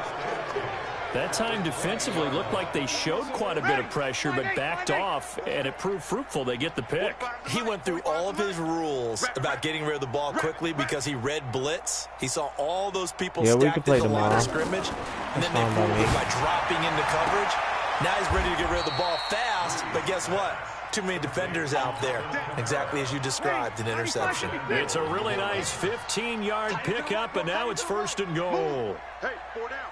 That time defensively looked like they showed quite a bit of pressure, but backed off, and it proved fruitful. They get the pick. He went through all of his rules about getting rid of the ball quickly because he read blitz. He saw all those people Yeah, we stacked could play in the line tomorrow. of scrimmage, and then That's they fine by proved me. it by dropping into coverage. Now he's ready to get rid of the ball fast, but guess what? Too many defenders out there. Exactly as you described, an interception. It's a really nice 15-yard pickup, and now it's 1st and goal. Hey, 4 down.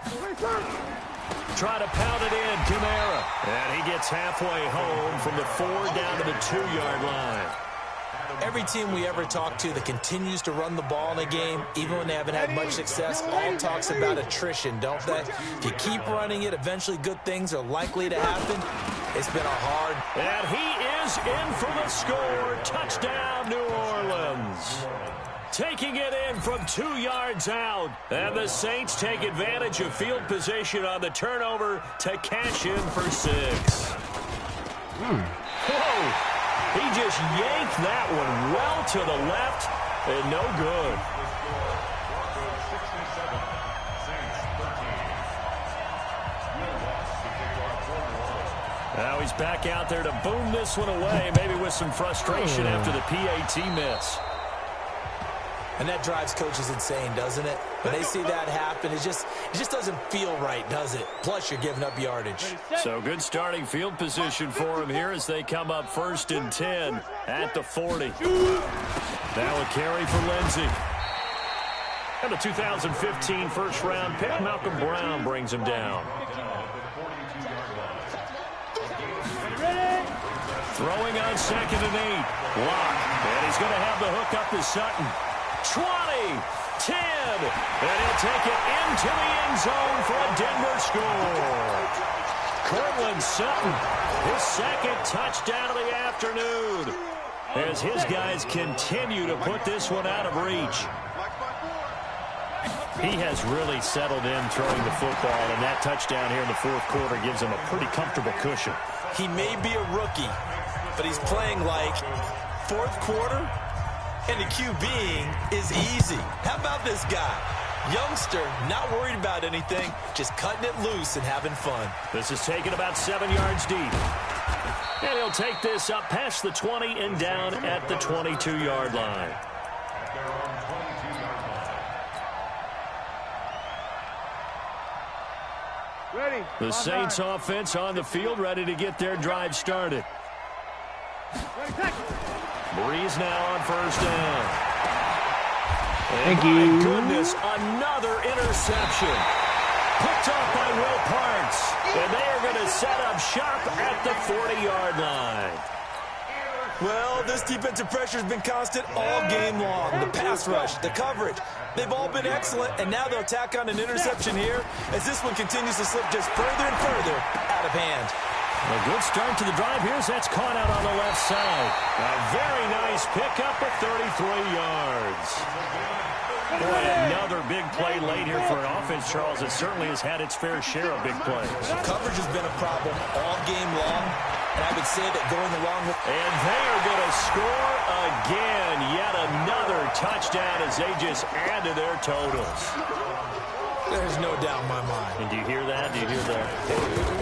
Try to pound it in, Kamara. And he gets halfway home from the 4 down to the 2-yard line. Every team we ever talk to that continues to run the ball in a game, even when they haven't had much success, all talks about attrition, don't they? If you keep running it, eventually good things are likely to happen. It's been a hard... And he is in for the score. Touchdown, New Orleans. Taking it in from 2 yards out. And the Saints take advantage of field position on the turnover to cash in for 6. Whoa. He just yanked that one well to the left, and no good. Now he's back out there to boom this one away, maybe with some frustration after the PAT miss. And that drives coaches insane, doesn't it? When they see that happen, it just doesn't feel right, does it? Plus, you're giving up yardage. So good starting field position for him here as they come up 1st and 10 at the 40. Now a carry for Lindsey. And the 2015 first-round pick, Malcolm Brown, brings him down. Throwing on 2nd and 8. Lock. And he's going to have the hook up to Sutton. 20, 10, and he'll take it into the end zone for a Denver score. Cortland Sutton, his 2nd touchdown of the afternoon, as his guys continue to put this one out of reach. He has really settled in throwing the football, and that touchdown here in the 4th quarter gives him a pretty comfortable cushion. He may be a rookie, but he's playing like 4th quarter. And the QBing is easy. How about this guy? Youngster, not worried about anything, just cutting it loose and having fun. This is taken about 7 yards deep. And he'll take this up past the 20 and down at the 22-yard line. Ready. The Saints offense on the field, ready to get their drive started. Breeze now on 1st down. Thank you. you. My goodness, another interception. Picked off by Will Parks. And they are going to set up shop at the 40-yard line. Well, this defensive pressure has been constant all game long. The pass rush, the coverage, they've all been excellent, and now they'll tack on an interception here as this one continues to slip just further and further out of hand. A good start to the drive here as that's caught out on the left side. A very nice pickup of 33 yards. Boy, another big play late here for an offense, Charles, that certainly has had its fair share of big plays. Coverage has been a problem all game long, and I would say that going along with... And they are going to score again. Yet another touchdown as they just add to their totals. There's no doubt in my mind. And do you hear that? Do you hear that?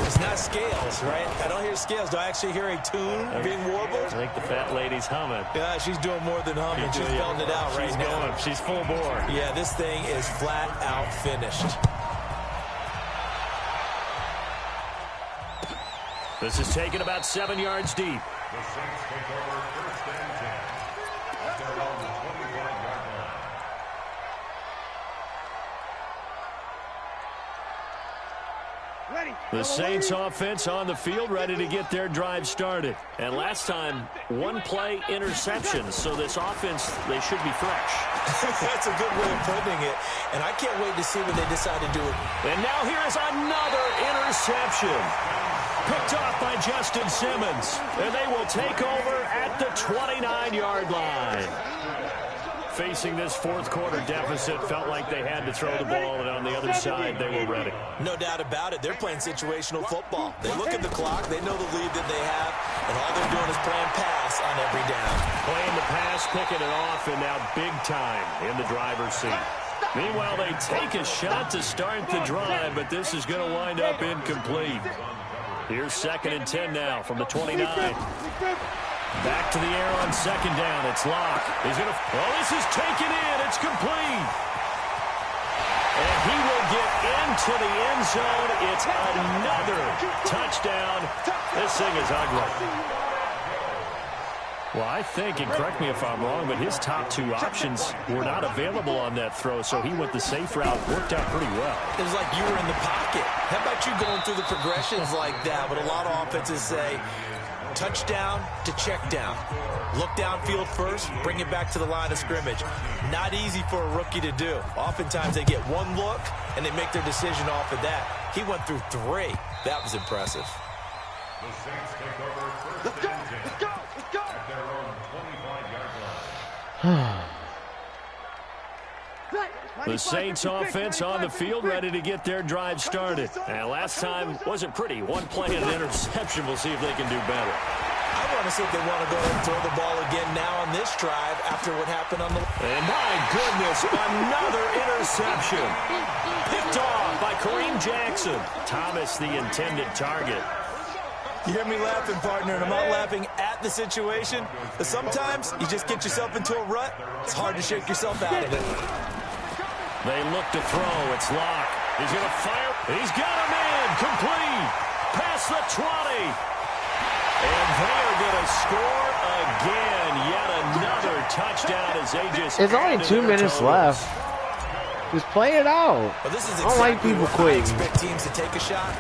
It's not scales, right? I don't hear scales. Do I actually hear a tune being warbled? I think the fat lady's humming. Yeah, she's doing more than humming. She's belting it out right now. She's full bore. Yeah, this thing is flat out finished. This is taken about 7 yards deep. The Saints take over 1st and 10 at their own 25-yard line. The Saints offense on the field ready to get their drive started. And last time, 1 play interception. So this offense, they should be fresh. That's a good way of putting it. And I can't wait to see what they decide to do. And now here is another interception. Picked off by Justin Simmons. And they will take over at the 29-yard line. Facing this 4th quarter deficit, felt like they had to throw the ball, and on the other side, they were ready. No doubt about it. They're playing situational football. They look at the clock. They know the lead that they have, and all they're doing is playing pass on every down. Playing the pass, picking it off, and now big time in the driver's seat. Meanwhile, they take a shot to start the drive, but this is going to wind up incomplete. Here's 2nd and 10 now from the 29. Back to the air on 2nd down. It's Locke. He's going to... Well, this is taken in. It's complete. And he will get into the end zone. It's another touchdown. This thing is ugly. Well, I think, and correct me if I'm wrong, but his top 2 options were not available on that throw, so he went the safe route. Worked out pretty well. It was like you were in the pocket. How about you going through the progressions like that? But a lot of offenses say... touchdown to check down. Look downfield first, bring it back to the line of scrimmage. Not easy for a rookie to do. Oftentimes they get 1 look, and they make their decision off of that. He went through 3. That was impressive. The Saints take over 1st and 10 at their own 25-yard line. The Saints offense on the field ready to get their drive started. And last time wasn't pretty. 1 play and an interception. We'll see if they can do better. I want to see if they want to go ahead and throw the ball again now on this drive after what happened on the... And my goodness, another interception. Picked off by Kareem Jackson. Thomas, the intended target. You hear me laughing, partner, and I'm not laughing at the situation. But sometimes you just get yourself into a rut. It's hard to shake yourself out of it. They look to throw. It's Locke. He's going to fire. He's got him in. Complete. Past the 20. And they are going to score again. Yet another touchdown as they just... It's only 2 minutes left. Just play it out. Well, this is I don't like people quitting. I expect teams to take a shot.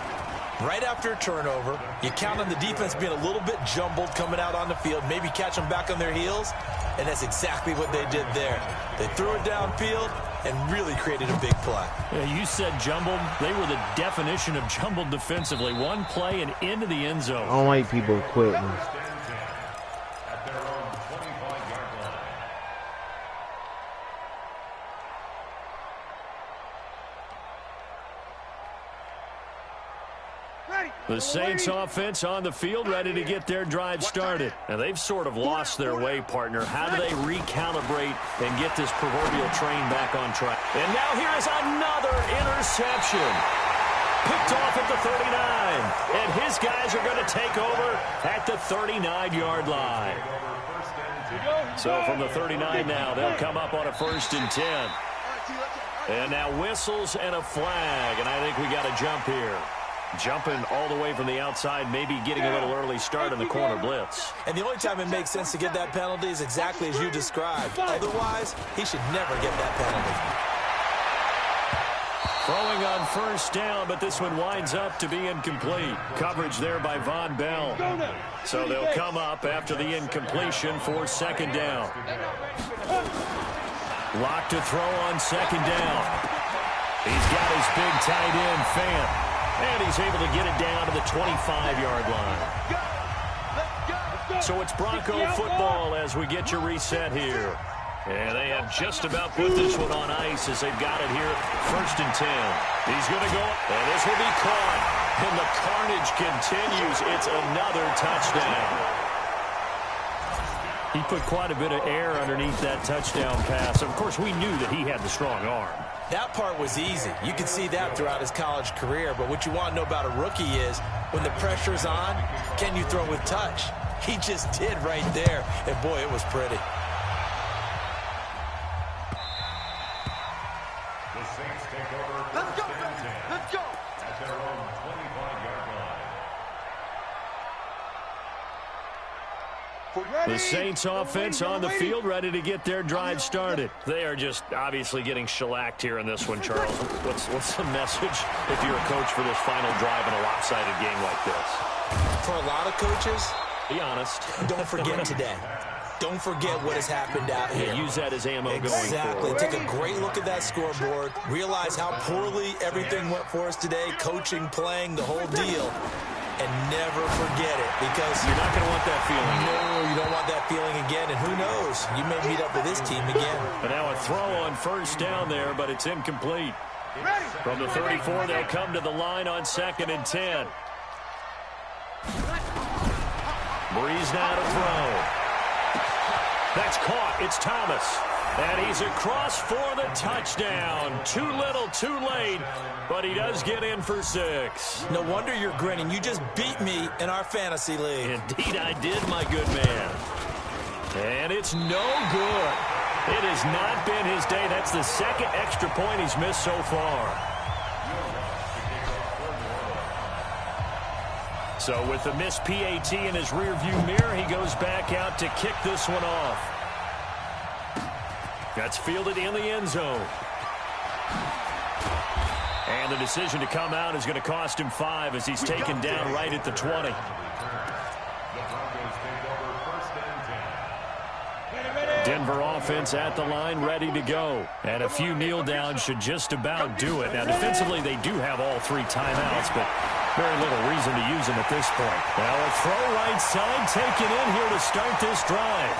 Right after a turnover, you count on the defense being a little bit jumbled coming out on the field, maybe catch them back on their heels, and that's exactly what they did there. They threw it downfield and really created a big play. Yeah, you said jumbled. They were the definition of jumbled defensively. One play and into the end zone. I don't like people quitting. At their own 25-yard line. The Saints offense on the field, ready to get their drive started. Now, they've sort of lost their way, partner. How do they recalibrate and get this proverbial train back on track? And now here is another interception. Picked off at the 39. And his guys are going to take over at the 39-yard line. So from the 39 now, they'll come up on a 1st and 10. And now whistles and a flag. And I think we got a jump here. Jumping all the way from the outside, maybe getting a little early start in the corner blitz. And the only time it makes sense to get that penalty is exactly as you described. Otherwise, he should never get that penalty. Throwing on 1st down, but this one winds up to be incomplete. Coverage there by Von Bell. So they'll come up after the incompletion for 2nd down. Lock to throw on 2nd down. He's got his big tight end, Fant. And he's able to get it down to the 25-yard line. So it's Bronco football as we get your reset here. And they have just about put this one on ice as they've got it here. 1st and 10. He's going to go, and this will be caught. And the carnage continues. It's another touchdown. He put quite a bit of air underneath that touchdown pass. Of course, we knew that he had the strong arm. That part was easy. You could see that throughout his college career. But what you want to know about a rookie is when the pressure's on, can you throw with touch? He just did right there. And, boy, it was pretty. The Saints take over 1st and 10. Let's go. At their own 25-yard line. The Saints offense on the field, ready to get their drive started. They are just obviously getting shellacked here in this one, Charles. What's the message if you're a coach for this final drive in a lopsided game like this? For a lot of coaches, be honest. don't forget today. Don't forget what has happened out here. Yeah, use that as ammo going Exactly. forward. Take a great look at that scoreboard. Realize how poorly everything went for us today. Coaching, playing, the whole deal. And never forget it, because you're not going to want that feeling. No, you don't want that feeling again. And who knows? You may meet up with this team again. But now a throw on 1st down there, but it's incomplete. From the 34, they'll come to the line on 2nd and 10. Breeze now to throw. That's caught. It's Thomas. And he's across for the touchdown. Too little, too late, but he does get in for 6. No wonder you're grinning. You just beat me in our fantasy league. Indeed I did, my good man. And it's no good. It has not been his day. That's the 2nd extra point he's missed so far. So with the missed PAT in his rearview mirror, he goes back out to kick this one off. That's fielded in the end zone. And the decision to come out is going to cost him 5 as he's taken down right at the 20. The Broncos take over 1st and 10. Denver offense at the line, ready to go. And a few kneel downs should just about do it. Now, defensively, they do have all 3 timeouts, but very little reason to use them at this point. Now, a throw right side taken in here to start this drive.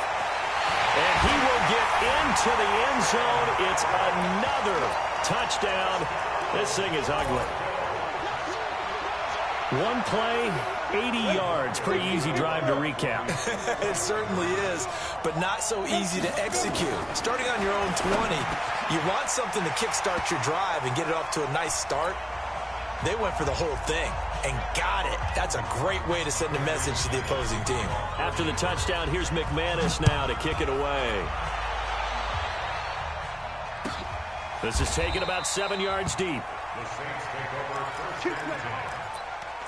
And he will get into the end zone. It's another touchdown. This thing is ugly. One play, 80 yards. Pretty easy drive to recap. It certainly is, but not so easy to execute. Starting on your own 20, you want something to kickstart your drive and get it off to a nice start. They went for the whole thing. and got it. That's a great way to send a message to the opposing team. After the touchdown, here's McManus now to kick it away. This is taken about 7 yards deep. The Saints take over first and 10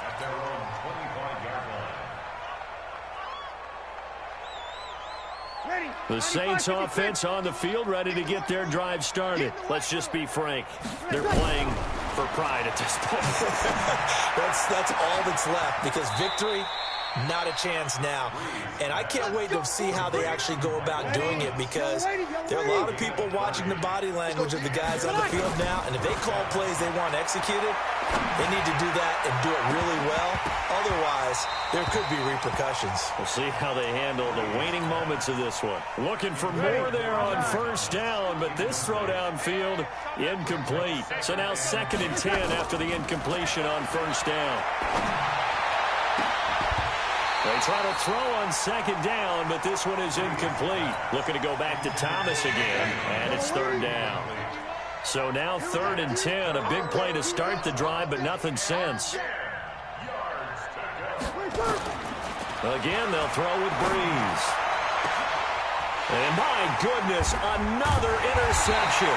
at their own 25-yard line. The Saints offense on the field, ready to get their drive started. Let's just be frank. They're playing for pride at this point. That's all that's left, because victory, not a chance now. And I can't wait to see how they actually go about doing it, because there are a lot of people watching the body language of the guys on the field now, and if they call plays they want executed, they need to do that and do it really well. Otherwise, there could be repercussions. We'll see how they handle the waning moments of this one. Looking for more there on first down, but this throw downfield, incomplete. So now 2nd and 10 after the incompletion on first down. They try to throw on 2nd down, but this one is incomplete. Looking to go back to Thomas again, and it's 3rd down. So now 3rd and 10, a big play to start the drive, but nothing since. Again, they'll throw with Breeze. And my goodness, another interception.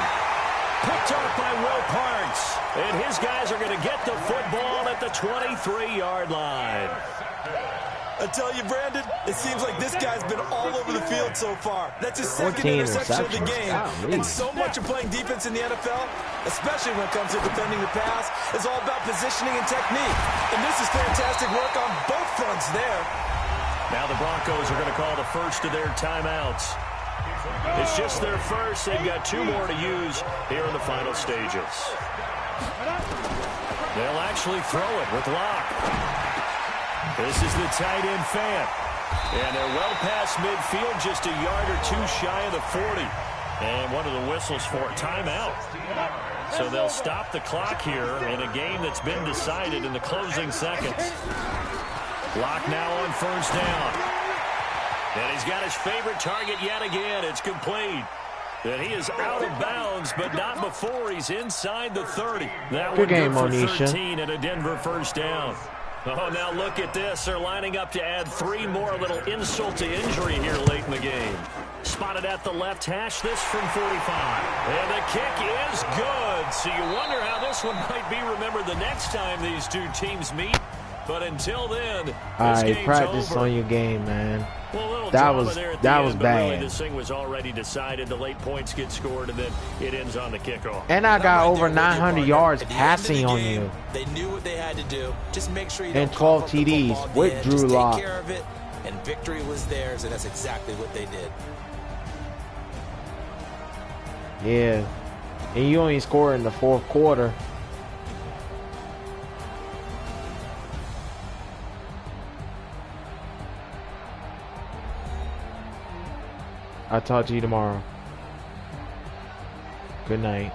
Picked off by Will Parks. And his guys are going to get the football at the 23-yard line. I tell you, Brandon, it seems like this guy's been all over the field so far. That's his 2nd interception of the game. And so much of playing defense in the NFL, especially when it comes to defending the pass, is all about positioning and technique. And this is fantastic work on both fronts there. Now the Broncos are going to call the first of their timeouts. It's just their first. They've got 2 more to use here in the final stages. They'll actually throw it with Locke. This is the tight end Fant. And they're well past midfield, just a yard or 2 shy of the 40. And one of the whistles for a timeout. So they'll stop the clock here in a game that's been decided in the closing seconds. Locke now on first down. And he's got his favorite target yet again. It's complete. And he is out of bounds, but not before he's inside the 30. That good game, for Monisha. 13 and a Denver first down. Oh, now look at this. They're lining up to add 3 more, a little insult to injury here late in the game. Spotted at the left hash, this from 45. And the kick is good. So you wonder how this one might be remembered the next time these 2 teams meet. But until then, this game's practice over. on your game, man. Well, that was end, bad. Really, this thing was already decided. The late points get scored, and then it ends on the kickoff. And I got over 900 yards passing on you. They knew what they had to do. Just make sure you and don't 12 TDs with Drew Just Lock. take care of it, and victory was theirs, and that's exactly what they did. Yeah, and you only scored in the 4th quarter. I'll talk to you tomorrow. Good night.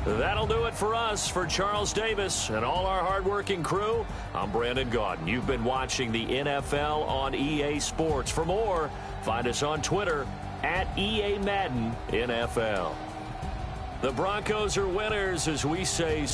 That'll do it for us. For Charles Davis and all our hardworking crew, I'm Brandon Gaudin. You've been watching the NFL on EA Sports. For more, find us on Twitter at EA Madden NFL. The Broncos are winners, as we say.